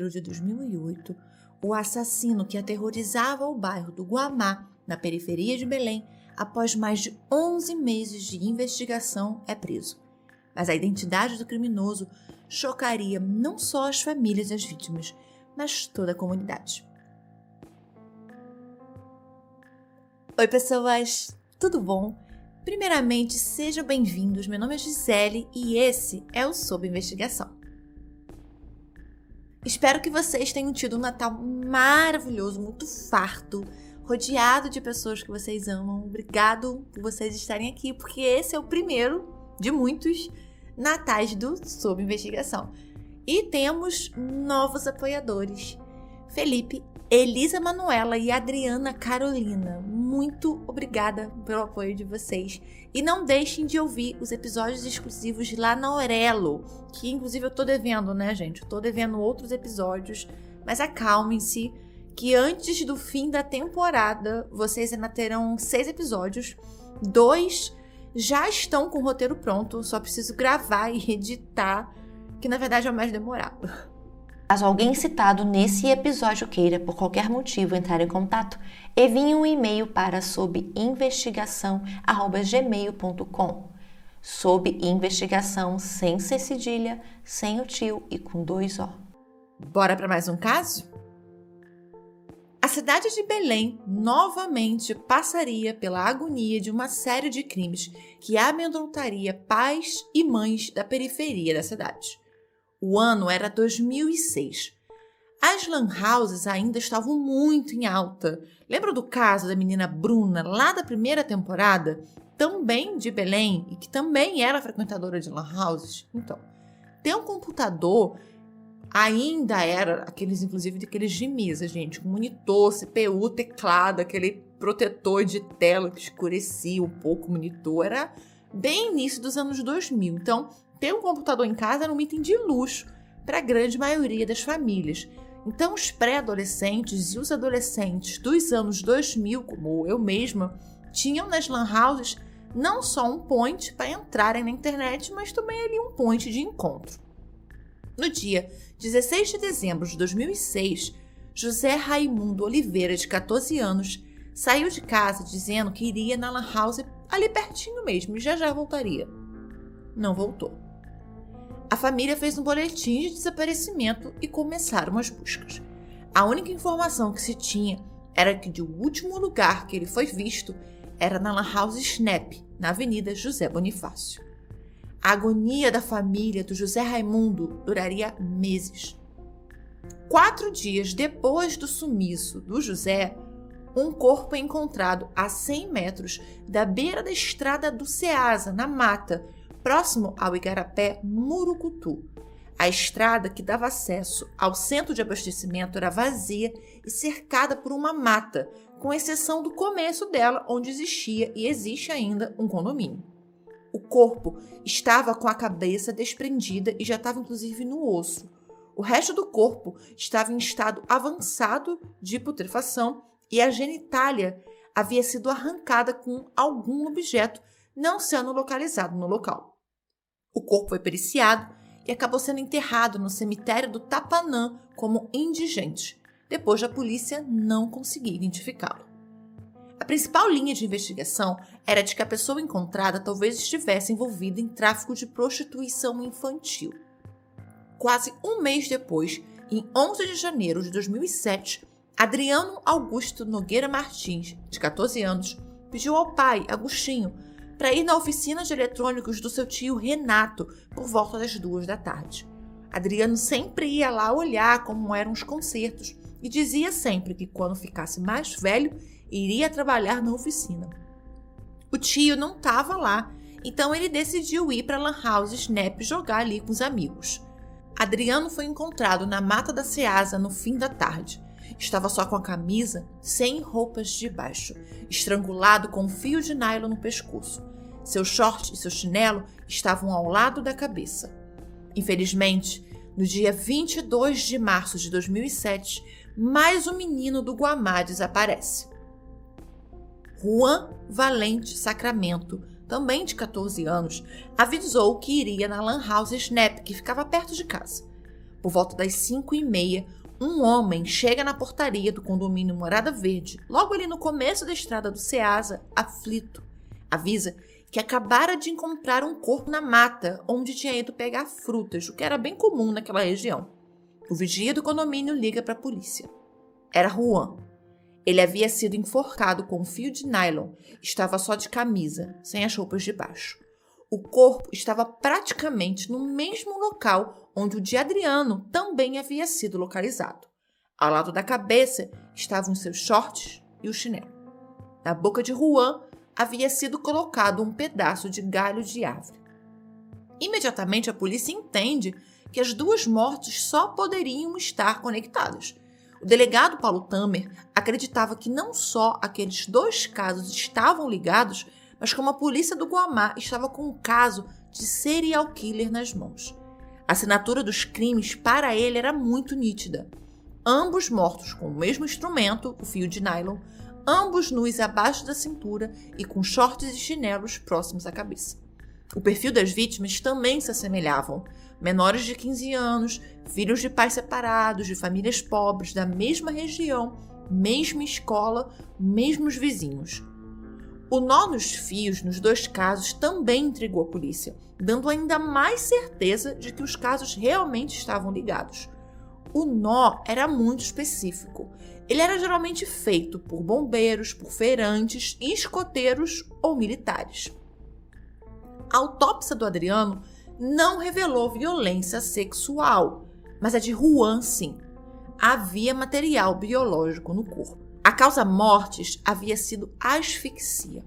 janeiro de 2008, o assassino que aterrorizava o bairro do Guamá, na periferia de Belém, após mais de 11 meses de investigação, é preso. Mas a identidade do criminoso chocaria não só as famílias das vítimas, mas toda a comunidade. Oi, pessoas! Tudo bom? Primeiramente, sejam bem-vindos. Meu nome é Gisele e esse é o Sob Investigação. Espero que vocês tenham tido um Natal maravilhoso, muito farto, rodeado de pessoas que vocês amam. Obrigado por vocês estarem aqui, porque esse é o primeiro de muitos natais do Sob Investigação. E temos novos apoiadores: Felipe, Elisa Manuela e Adriana Carolina. Muito obrigada pelo apoio de vocês. E não deixem de ouvir os episódios exclusivos lá na Aurelo, que inclusive eu tô devendo, né, gente? Eu tô devendo outros episódios, mas acalmem-se, que antes do fim da temporada, vocês ainda terão 6 episódios. 2 já estão com o roteiro pronto, só preciso gravar e editar, que na verdade é o mais demorado. Caso alguém citado nesse episódio queira, por qualquer motivo, entrar em contato, envie um e-mail para sobinvestigação@gmail.com. Sob investigação, sem C cedilha, sem o tio e com 2 O. Bora para mais um caso? A cidade de Belém novamente passaria pela agonia de uma série de crimes que amedrontaria pais e mães da periferia da cidade. O ano era 2006. As lan houses ainda estavam muito em alta. Lembra do caso da menina Bruna, lá da primeira temporada? Também de Belém, e que também era frequentadora de lan houses? Então, ter um computador ainda era inclusive daqueles de mesa, gente, com monitor, CPU, teclado, aquele protetor de tela que escurecia um pouco o monitor. Era bem início dos anos 2000. Então, ter um computador em casa era um item de luxo para a grande maioria das famílias. Então, os pré-adolescentes e os adolescentes dos anos 2000, como eu mesma, tinham nas lan houses não só um point para entrarem na internet, mas também ali um point de encontro. No dia 16 de dezembro de 2006, José Raimundo Oliveira, de 14 anos, saiu de casa dizendo que iria na lan house ali pertinho mesmo e já voltaria. Não voltou. A família fez um boletim de desaparecimento e começaram as buscas. A única informação que se tinha era que o último lugar que ele foi visto era na lan house Snap, na Avenida José Bonifácio. A agonia da família do José Raimundo duraria meses. 4 dias depois do sumiço do José, um corpo é encontrado a 100 metros da beira da estrada do Ceasa, na mata, próximo ao Igarapé Murucutu. A estrada que dava acesso ao centro de abastecimento era vazia e cercada por uma mata, com exceção do começo dela, onde existia e existe ainda um condomínio. O corpo estava com a cabeça desprendida e já estava inclusive no osso. O resto do corpo estava em estado avançado de putrefação e a genitália havia sido arrancada com algum objeto, não sendo localizado no local. O corpo foi periciado e acabou sendo enterrado no cemitério do Tapanã como indigente, depois da polícia não conseguir identificá-lo. A principal linha de investigação era de que a pessoa encontrada talvez estivesse envolvida em tráfico de prostituição infantil. Quase um mês depois, em 11 de janeiro de 2007, Adriano Augusto Nogueira Martins, de 14 anos, pediu ao pai, Agostinho, para ir na oficina de eletrônicos do seu tio Renato por volta das 2 da tarde. Adriano sempre ia lá olhar como eram os concertos e dizia sempre que quando ficasse mais velho iria trabalhar na oficina. O tio não estava lá, então ele decidiu ir para a Lan House Snap jogar ali com os amigos. Adriano foi encontrado na mata da Ceasa no fim da tarde. Estava só com a camisa, sem roupas de baixo, estrangulado com um fio de nylon no pescoço. Seu short e seu chinelo estavam ao lado da cabeça. Infelizmente, no dia 22 de março de 2007, mais um menino do Guamá desaparece. Juan Valente Sacramento, também de 14 anos, avisou que iria na Lan House Snap, que ficava perto de casa. Por volta das 5h30, um homem chega na portaria do condomínio Morada Verde, logo ali no começo da estrada do Ceasa, aflito. Avisa que acabara de encontrar um corpo na mata, onde tinha ido pegar frutas, o que era bem comum naquela região. O vigia do condomínio liga para a polícia. Era Juan. Ele havia sido enforcado com um fio de nylon, estava só de camisa, sem as roupas de baixo. O corpo estava praticamente no mesmo local onde o de Adriano também havia sido localizado. Ao lado da cabeça estavam seus shorts e o chinelo. Na boca de Juan havia sido colocado um pedaço de galho de árvore. Imediatamente a polícia entende que as duas mortes só poderiam estar conectadas. O delegado Paulo Tamer acreditava que não só aqueles dois casos estavam ligados, mas como a polícia do Guamá estava com um caso de serial killer nas mãos. A assinatura dos crimes para ele era muito nítida. Ambos mortos com o mesmo instrumento, o fio de nylon, ambos nus abaixo da cintura e com shorts e chinelos próximos à cabeça. O perfil das vítimas também se assemelhavam. Menores de 15 anos, filhos de pais separados, de famílias pobres, da mesma região, mesma escola, mesmos vizinhos. O nó nos fios nos dois casos também intrigou a polícia, dando ainda mais certeza de que os casos realmente estavam ligados. O nó era muito específico. Ele era geralmente feito por bombeiros, por feirantes, escoteiros ou militares. A autópsia do Adriano não revelou violência sexual, mas a de Juan sim. Havia material biológico no corpo. A causa-mortes havia sido asfixia.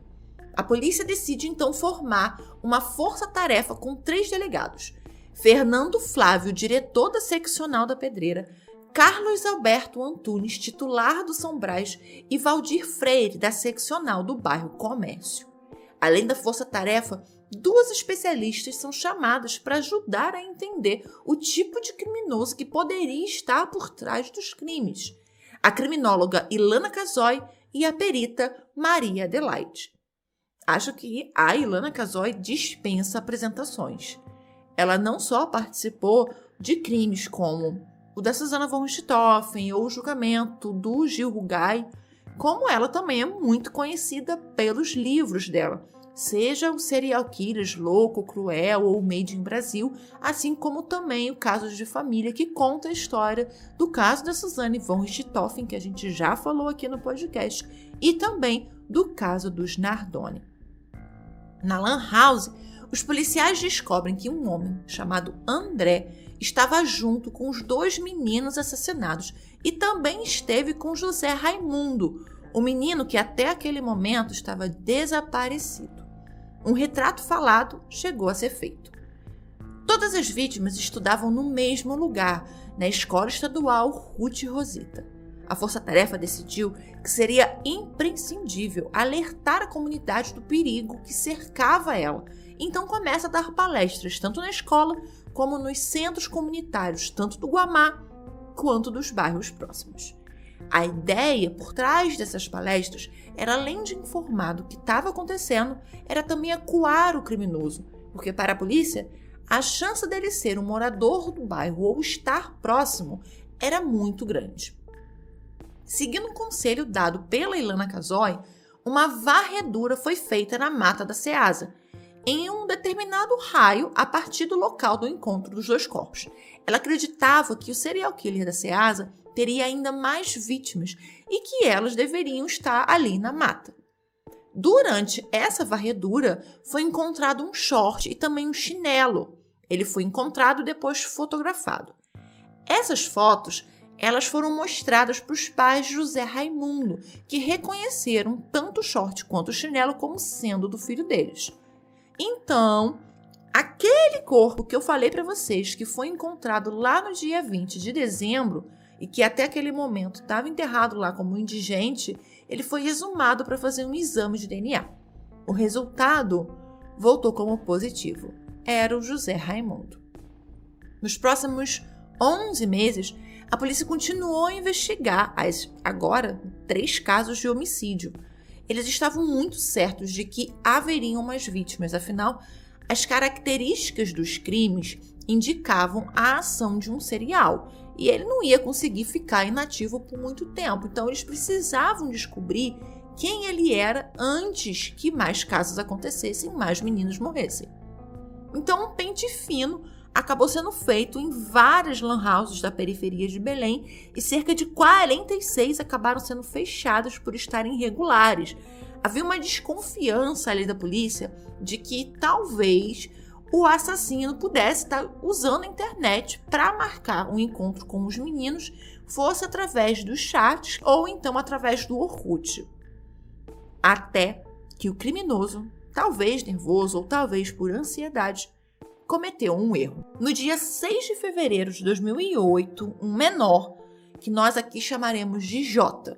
A polícia decide então formar uma força-tarefa com 3 delegados. Fernando Flávio, diretor da seccional da Pedreira, Carlos Alberto Antunes, titular do São Brás, e Valdir Freire, da seccional do bairro Comércio. Além da força-tarefa, 2 especialistas são chamadas para ajudar a entender o tipo de criminoso que poderia estar por trás dos crimes. A criminóloga Ilana Casoy e a perita Maria Adelaide. Acho que a Ilana Casoy dispensa apresentações. Ela não só participou de crimes como o da Susana von Richthofen ou o julgamento do Gil Rugai, como ela também é muito conhecida pelos livros dela, seja o Serial Killers, Louco, Cruel ou Made in Brasil, assim como também o Casos de Família, que conta a história do caso da Susana von Richthofen, que a gente já falou aqui no podcast, e também do caso dos Nardoni. Na Lan House, os policiais descobrem que um homem chamado André estava junto com os 2 meninos assassinados e também esteve com José Raimundo, o menino que até aquele momento estava desaparecido. Um retrato falado chegou a ser feito. Todas as vítimas estudavam no mesmo lugar, na Escola Estadual Ruth Rosita. A força-tarefa decidiu que seria imprescindível alertar a comunidade do perigo que cercava ela. Então começa a dar palestras tanto na escola como nos centros comunitários, tanto do Guamá quanto dos bairros próximos. A ideia por trás dessas palestras era, além de informar do que estava acontecendo, era também acuar o criminoso, porque para a polícia, a chance dele ser um morador do bairro ou estar próximo era muito grande. Seguindo o conselho dado pela Ilana Casoy, uma varredura foi feita na mata da Ceasa, em um determinado raio a partir do local do encontro dos 2 corpos. Ela acreditava que o serial killer da Ceasa teria ainda mais vítimas e que elas deveriam estar ali na mata. Durante essa varredura, foi encontrado um short e também um chinelo. Ele foi encontrado e depois fotografado. Essas fotos, elas foram mostradas para os pais de José Raimundo, que reconheceram tanto o short quanto o chinelo como sendo do filho deles. Então, aquele corpo que eu falei para vocês que foi encontrado lá no dia 20 de dezembro e que até aquele momento estava enterrado lá como indigente, ele foi exumado para fazer um exame de DNA. O resultado voltou como positivo. Era o José Raimundo. Nos próximos 11 meses, a polícia continuou a investigar agora 3 casos de homicídio. Eles estavam muito certos de que haveriam mais vítimas, afinal, as características dos crimes indicavam a ação de um serial. E ele não ia conseguir ficar inativo por muito tempo. Então, eles precisavam descobrir quem ele era antes que mais casos acontecessem, mais meninos morressem. Então, um pente fino acabou sendo feito em várias lan houses da periferia de Belém e cerca de 46 acabaram sendo fechadas por estarem irregulares. Havia uma desconfiança ali da polícia de que talvez o assassino pudesse estar usando a internet para marcar um encontro com os meninos, fosse através dos chats ou então através do Orkut. Até que o criminoso, talvez nervoso ou talvez por ansiedade, cometeu um erro. No dia 6 de fevereiro de 2008, um menor, que nós aqui chamaremos de Jota,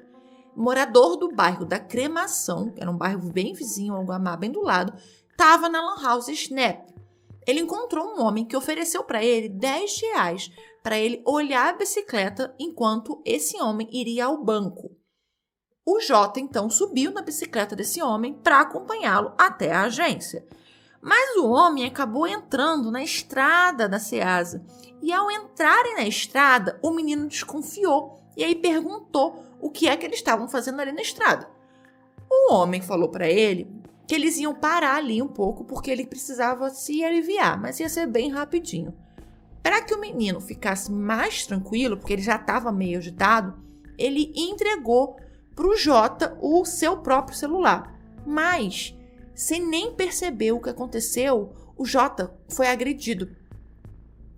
morador do bairro da Cremação, que era um bairro bem vizinho ao Guamá, bem do lado, estava na lan house Snap. Ele encontrou um homem que ofereceu para ele R$10 para ele olhar a bicicleta enquanto esse homem iria ao banco. O Jota então subiu na bicicleta desse homem para acompanhá-lo até a agência. Mas o homem acabou entrando na estrada da Ceasa. E ao entrarem na estrada, o menino desconfiou e aí perguntou o que é que eles estavam fazendo ali na estrada. O homem falou para ele que eles iam parar ali um pouco porque ele precisava se aliviar, mas ia ser bem rapidinho. Para que o menino ficasse mais tranquilo, porque ele já estava meio agitado, ele entregou para o Jota o seu próprio celular. Mas, sem nem perceber o que aconteceu, o Jota foi agredido.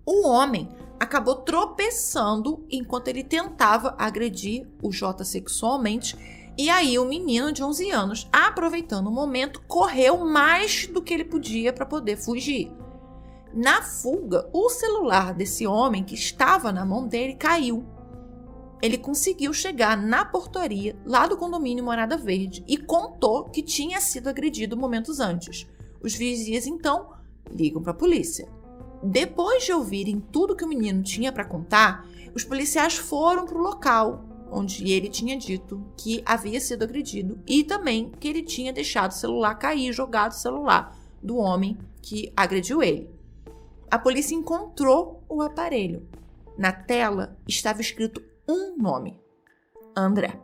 O homem acabou tropeçando enquanto ele tentava agredir o Jota sexualmente. E aí o menino de 11 anos, aproveitando o momento, correu mais do que ele podia para poder fugir. Na fuga, o celular desse homem que estava na mão dele caiu. Ele conseguiu chegar na portaria lá do condomínio Morada Verde e contou que tinha sido agredido momentos antes. Os vizinhos então ligam para a polícia. Depois de ouvirem tudo que o menino tinha para contar, os policiais foram para o local onde ele tinha dito que havia sido agredido e também que ele tinha deixado o celular cair, jogado o celular do homem que agrediu ele. A polícia encontrou o aparelho. Na tela estava escrito um nome: André.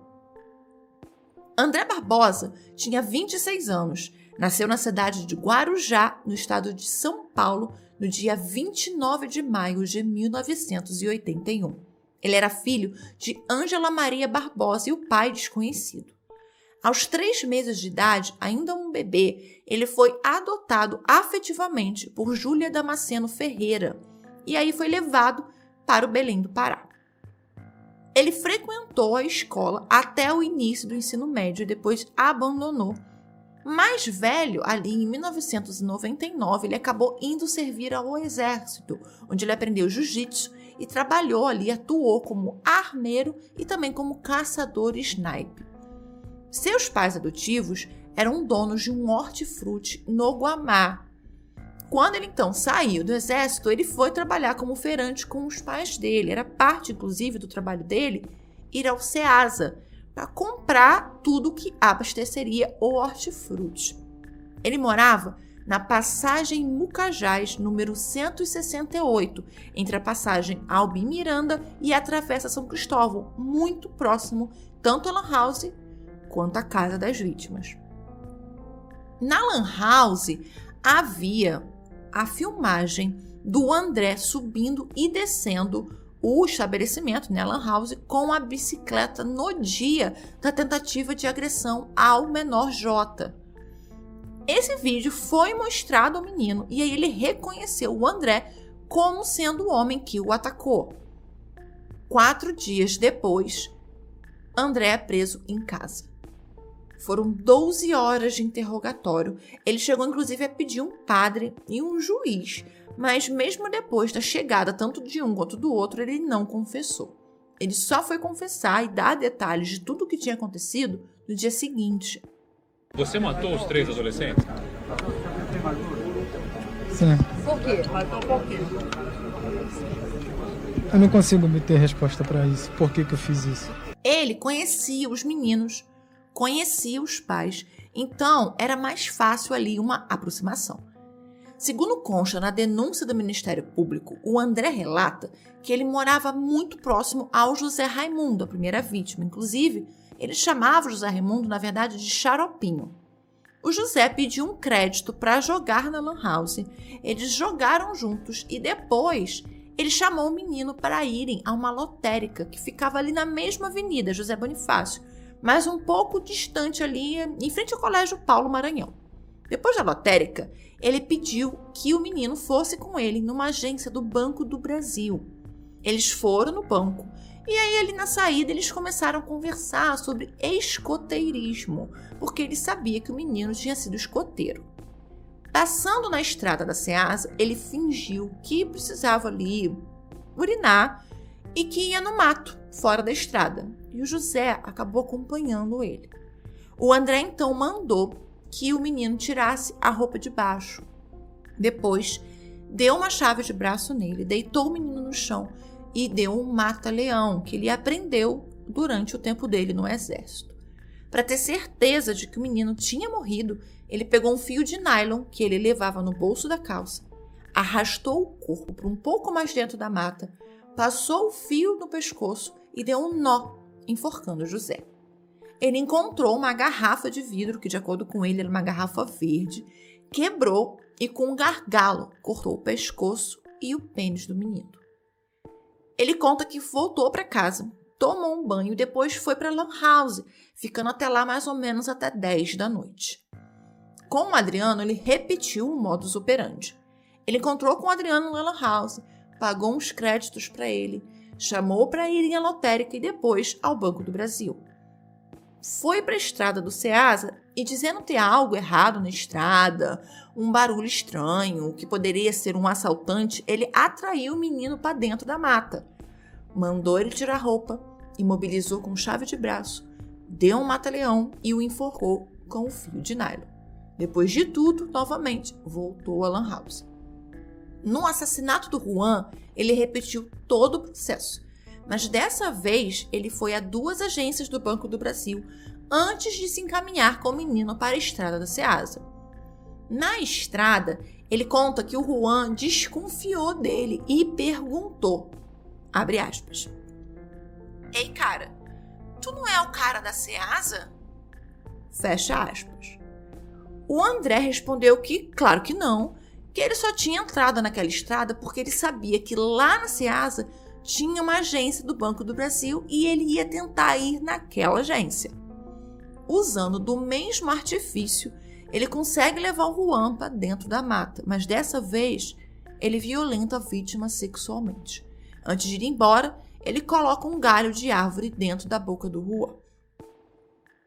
André Barbosa tinha 26 anos. Nasceu na cidade de Guarujá, no estado de São Paulo, no dia 29 de maio de 1981. Ele era filho de Ângela Maria Barbosa e o pai desconhecido. Aos 3 meses de idade, ainda um bebê, ele foi adotado afetivamente por Júlia Damasceno Ferreira e aí foi levado para o Belém do Pará. Ele frequentou a escola até o início do ensino médio e depois abandonou. Mais velho, ali em 1999, ele acabou indo servir ao exército, onde ele aprendeu jiu-jitsu e trabalhou ali, atuou como armeiro e também como caçador sniper. Seus pais adotivos eram donos de um hortifruti no Guamá. Quando ele então saiu do exército, ele foi trabalhar como feirante com os pais dele. Era parte, inclusive, do trabalho dele ir ao Ceasa para comprar tudo que abasteceria o hortifruti. Ele morava na passagem Mucajás, número 168, entre a passagem Albim Miranda e a Travessa São Cristóvão, muito próximo tanto à Lan House quanto à casa das vítimas. Na Lan House havia a filmagem do André subindo e descendo o estabelecimento, né, Lan House, com a bicicleta no dia da tentativa de agressão ao menor Jota. Esse vídeo foi mostrado ao menino e aí ele reconheceu o André como sendo o homem que o atacou. 4 dias depois, André é preso em casa. Foram 12 horas de interrogatório. Ele chegou, inclusive, a pedir um padre e um juiz. Mas mesmo depois da chegada tanto de um quanto do outro, ele não confessou. Ele só foi confessar e dar detalhes de tudo o que tinha acontecido no dia seguinte. Você matou os 3 adolescentes? Sim. Por quê? Matou por quê? Eu não consigo obter resposta para isso. Por que eu fiz isso? Ele conhecia os meninos, conhecia os pais, então era mais fácil ali uma aproximação. Segundo consta na denúncia do Ministério Público, o André relata que ele morava muito próximo ao José Raimundo, a primeira vítima. Inclusive, ele chamava o José Raimundo, na verdade, de Xaropinho. O José pediu um crédito para jogar na Lan House. Eles jogaram juntos e depois ele chamou o menino para irem a uma lotérica que ficava ali na mesma avenida, José Bonifácio, mas um pouco distante ali, em frente ao Colégio Paulo Maranhão. Depois da lotérica, ele pediu que o menino fosse com ele numa agência do Banco do Brasil. Eles foram no banco e aí ali na saída eles começaram a conversar sobre escoteirismo, porque ele sabia que o menino tinha sido escoteiro. Passando na estrada da Ceasa, ele fingiu que precisava ali urinar e que ia no mato, fora da estrada. E o José acabou acompanhando ele. O André então mandou que o menino tirasse a roupa de baixo. Depois, deu uma chave de braço nele, deitou o menino no chão e deu um mata-leão que ele aprendeu durante o tempo dele no exército. Para ter certeza de que o menino tinha morrido, ele pegou um fio de nylon que ele levava no bolso da calça, arrastou o corpo para um pouco mais dentro da mata, passou o fio no pescoço e deu um nó, enforcando José. Ele encontrou uma garrafa de vidro, que de acordo com ele era uma garrafa verde, quebrou e com um gargalo cortou o pescoço e o pênis do menino. Ele conta que voltou para casa, tomou um banho e depois foi para a Lan House, ficando até lá mais ou menos até 10 da noite. Com o Adriano, ele repetiu o modus operandi. Ele encontrou com o Adriano na Lan House, pagou uns créditos para ele, chamou para ir à lotérica e depois ao Banco do Brasil. Foi para a estrada do Ceasa e, dizendo ter algo errado na estrada, um barulho estranho, que poderia ser um assaltante, ele atraiu o menino para dentro da mata. Mandou ele tirar a roupa, imobilizou com chave de braço, deu um mata-leão e o enforcou com um fio de nylon. Depois de tudo, novamente, voltou à Lan House. No assassinato do Juan, ele repetiu todo o processo. Mas dessa vez ele foi a 2 agências do Banco do Brasil antes de se encaminhar com o menino para a estrada da Ceasa. Na estrada, ele conta que o Juan desconfiou dele e perguntou, abre aspas, "Ei, cara, tu não é o cara da Ceasa?" Fecha aspas. O André respondeu que, claro que não, que ele só tinha entrado naquela estrada porque ele sabia que lá na Ceasa tinha uma agência do Banco do Brasil e ele ia tentar ir naquela agência. Usando do mesmo artifício, ele consegue levar o Juan para dentro da mata, mas dessa vez ele violenta a vítima sexualmente. Antes de ir embora, ele coloca um galho de árvore dentro da boca do Juan.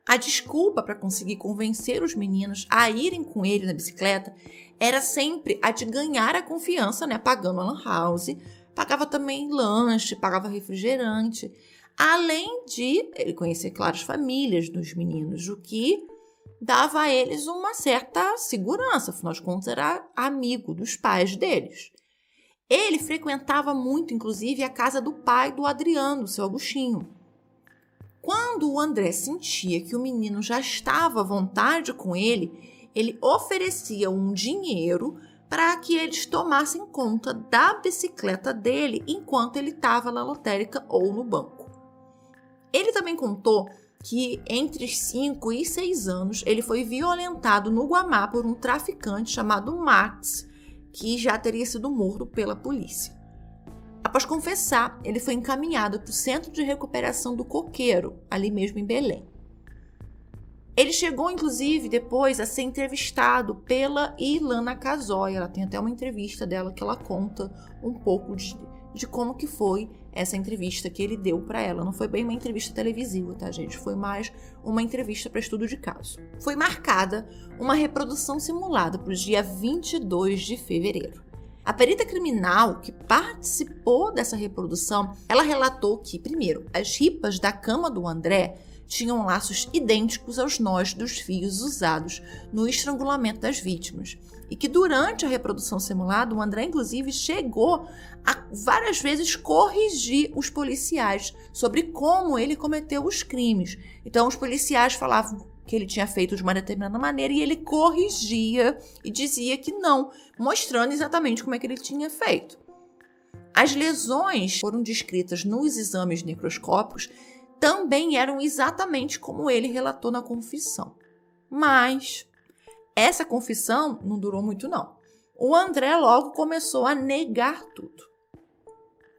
A desculpa para conseguir convencer os meninos a irem com ele na bicicleta era sempre a de ganhar a confiança, pagando a Lan House. Pagava também lanche, pagava refrigerante, além de ele conhecer, claro, as famílias dos meninos, o que dava a eles uma certa segurança, afinal de contas era amigo dos pais deles. Ele frequentava muito, inclusive, a casa do pai do Adriano, do seu Agostinho. Quando o André sentia que o menino já estava à vontade com ele, ele oferecia um dinheiro para que eles tomassem conta da bicicleta dele enquanto ele estava na lotérica ou no banco. Ele também contou que entre 5 e 6 anos ele foi violentado no Guamá por um traficante chamado Max, que já teria sido morto pela polícia. Após confessar, ele foi encaminhado para o Centro de Recuperação do Coqueiro, ali mesmo em Belém. Ele chegou, inclusive, depois a ser entrevistado pela Ilana Casoy. Ela tem até uma entrevista dela que ela conta um pouco de como que foi essa entrevista que ele deu para ela. Não foi bem uma entrevista televisiva, tá, gente? Foi mais uma entrevista para estudo de caso. Foi marcada uma reprodução simulada para o dia 22 de fevereiro. A perita criminal que participou dessa reprodução, ela relatou que, primeiro, as ripas da cama do André tinham laços idênticos aos nós dos fios usados no estrangulamento das vítimas. E que durante a reprodução simulada, o André, inclusive, chegou a várias vezes corrigir os policiais sobre como ele cometeu os crimes. Então, os policiais falavam que ele tinha feito de uma determinada maneira e ele corrigia e dizia que não, mostrando exatamente como é que ele tinha feito. As lesões foram descritas nos exames necroscópicos também eram exatamente como ele relatou na confissão. Mas essa confissão não durou muito não. O André logo começou a negar tudo.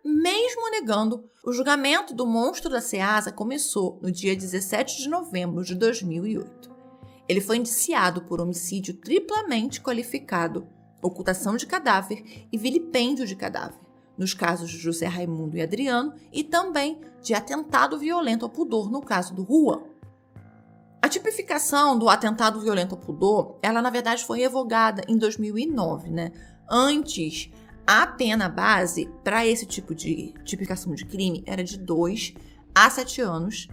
Mesmo negando, o julgamento do monstro da Ceasa começou no dia 17 de novembro de 2008. Ele foi indiciado por homicídio triplamente qualificado, ocultação de cadáver e vilipêndio de cadáver, nos casos de José Raimundo e Adriano, e também de atentado violento ao pudor no caso do Juan. A tipificação do atentado violento ao pudor, ela na verdade foi revogada em 2009, né? Antes, a pena base para esse tipo de tipificação de crime era de 2 a 7 anos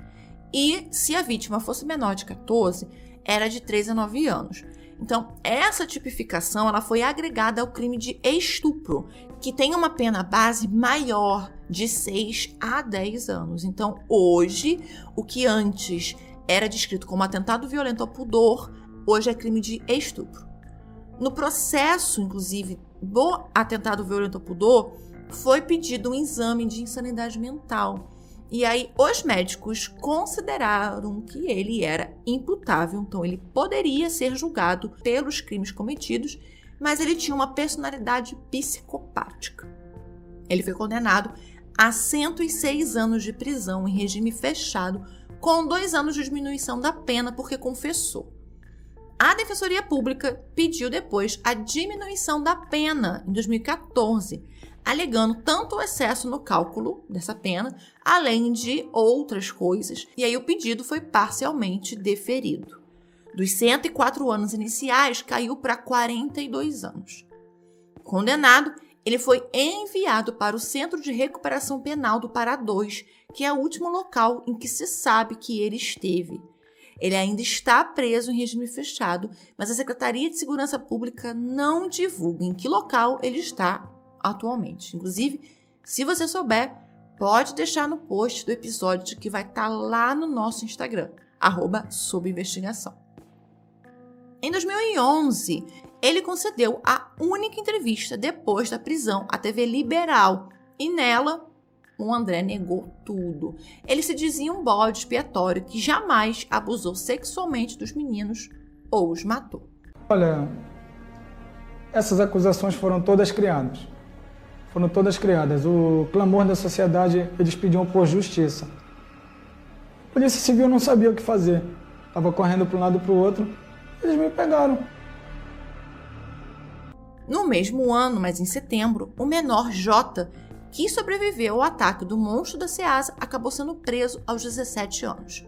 e se a vítima fosse menor de 14, era de 3 a 9 anos. Então, essa tipificação ela foi agregada ao crime de estupro, que tem uma pena base maior, de 6 a 10 anos. Então, hoje, o que antes era descrito como atentado violento ao pudor, hoje é crime de estupro. No processo, inclusive, do atentado violento ao pudor, foi pedido um exame de insanidade mental. E aí, os médicos consideraram que ele era imputável, então ele poderia ser julgado pelos crimes cometidos, mas ele tinha uma personalidade psicopática. Ele foi condenado a 106 anos de prisão em regime fechado, com 2 anos de diminuição da pena porque confessou. A Defensoria Pública pediu depois a diminuição da pena em 2014, alegando tanto o excesso no cálculo dessa pena, além de outras coisas, e aí o pedido foi parcialmente deferido. Dos 104 anos iniciais, caiu para 42 anos. Condenado, ele foi enviado para o Centro de Recuperação Penal do Pará II, que é o último local em que se sabe que ele esteve. Ele ainda está preso em regime fechado, mas a Secretaria de Segurança Pública não divulga em que local ele está atualmente. Inclusive, se você souber, pode deixar no post do episódio que vai estar lá no nosso Instagram, @sobinvestigação. Em 2011, ele concedeu a única entrevista depois da prisão à TV Liberal e nela o André negou tudo. Ele se dizia um bode expiatório que jamais abusou sexualmente dos meninos ou os matou. Olha, essas acusações foram todas criadas. O clamor da sociedade, eles pediam por justiça. A Polícia Civil não sabia o que fazer. Estava correndo para um lado e para o outro. Eles me pegaram. No mesmo ano, mas em setembro, o menor Jota, que sobreviveu ao ataque do monstro da Ceasa, acabou sendo preso aos 17 anos.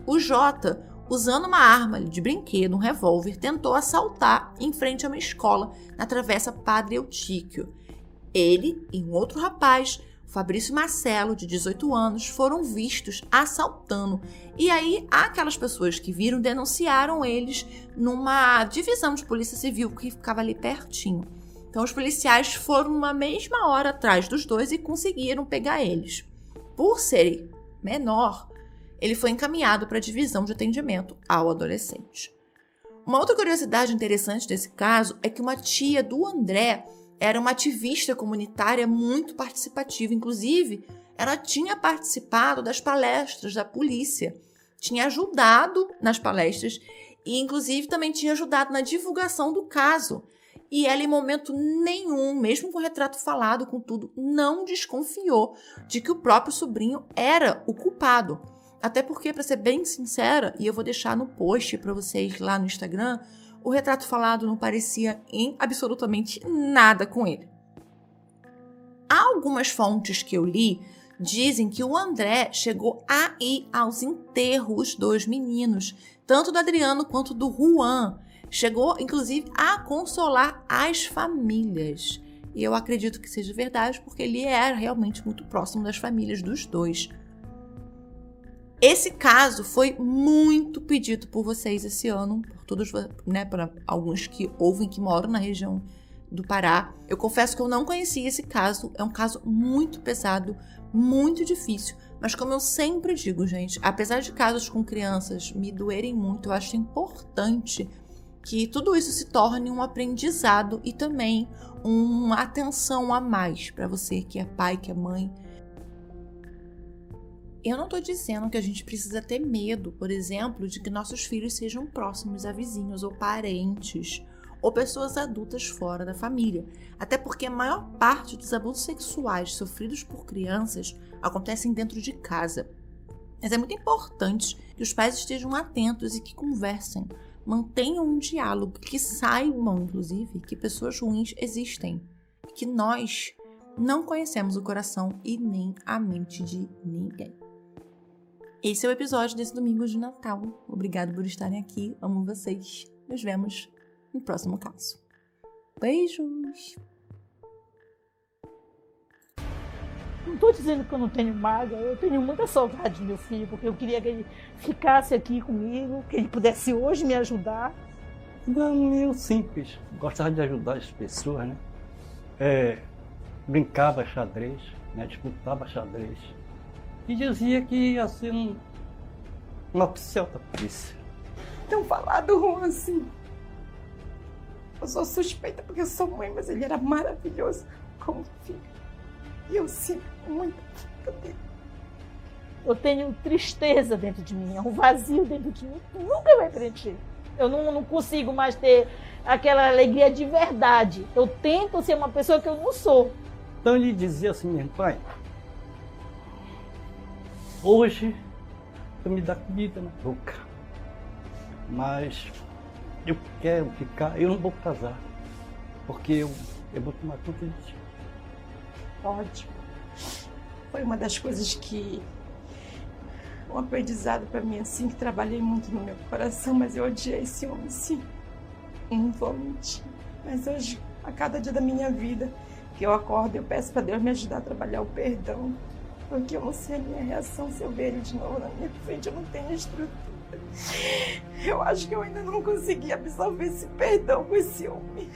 O Jota, usando uma arma de brinquedo, um revólver, tentou assaltar em frente a uma escola na Travessa Padre Eutíquio. Ele e um outro rapaz, Fabrício Marcelo, de 18 anos, foram vistos assaltando. E aí, aquelas pessoas que viram denunciaram eles numa divisão de polícia civil que ficava ali pertinho. Então, os policiais foram uma mesma hora atrás dos dois e conseguiram pegar eles. Por ser menor, ele foi encaminhado para a divisão de atendimento ao adolescente. Uma outra curiosidade interessante desse caso é que uma tia do André era uma ativista comunitária muito participativa. Inclusive, ela tinha participado das palestras da polícia, tinha ajudado nas palestras e, inclusive, também tinha ajudado na divulgação do caso. E ela, em momento nenhum, mesmo com o retrato falado, com tudo, não desconfiou de que o próprio sobrinho era o culpado. Até porque, para ser bem sincera, e eu vou deixar no post para vocês lá no Instagram, o retrato falado não parecia em absolutamente nada com ele. Algumas fontes que eu li dizem que o André chegou a ir aos enterros dos meninos, tanto do Adriano quanto do Juan. Chegou, inclusive, a consolar as famílias. E eu acredito que seja verdade, porque ele era realmente muito próximo das famílias dos dois. Esse caso foi muito pedido por vocês esse ano, por todos, né, por alguns que ouvem, que moram na região do Pará. Eu confesso que eu não conhecia esse caso, é um caso muito pesado, muito difícil, Mas como eu sempre digo, gente, apesar de casos com crianças me doerem muito, eu acho importante que tudo isso se torne um aprendizado e também uma atenção a mais para você que é pai, que é mãe. Eu não estou dizendo que a gente precisa ter medo, por exemplo, de que nossos filhos sejam próximos a vizinhos ou parentes ou pessoas adultas fora da família. Até porque a maior parte dos abusos sexuais sofridos por crianças acontecem dentro de casa. Mas é muito importante que os pais estejam atentos e que conversem, mantenham um diálogo, que saibam, inclusive, que pessoas ruins existem, que nós não conhecemos o coração e nem a mente de ninguém. Esse é o episódio desse domingo de Natal. Obrigado por estarem aqui, amo vocês. Nos vemos no próximo caso. Beijos! Não estou dizendo que eu não tenho mágoa, eu tenho muita saudade do meu filho, porque eu queria que ele ficasse aqui comigo, que ele pudesse hoje me ajudar. Não, meio simples. Gostava de ajudar as pessoas, né? Brincava xadrez, né? Disputava xadrez. E dizia que ia ser um oficial da polícia. Tão falado ruim assim. Eu sou suspeita porque eu sou mãe, mas ele era maravilhoso como filho. E eu sinto muito dele. Eu tenho tristeza dentro de mim, é um vazio dentro de mim que nunca vai preencher. Eu não consigo mais ter aquela alegria de verdade. Eu tento ser uma pessoa que eu não sou. Então ele dizia assim, meu pai, hoje tu me dá comida na boca, mas eu quero ficar, eu não vou casar, porque eu vou tomar conta de ti. Ótimo. Foi uma das coisas que... um aprendizado para mim, assim, que trabalhei muito no meu coração, mas eu odiei esse homem, sim. Não vou mentir. Mas hoje, a cada dia da minha vida, que eu acordo, eu peço para Deus me ajudar a trabalhar o perdão. Porque eu não sei a minha reação se eu ver ele de novo na minha frente, eu não tenho estrutura. Eu acho que eu ainda não consegui absorver esse perdão com esse homem.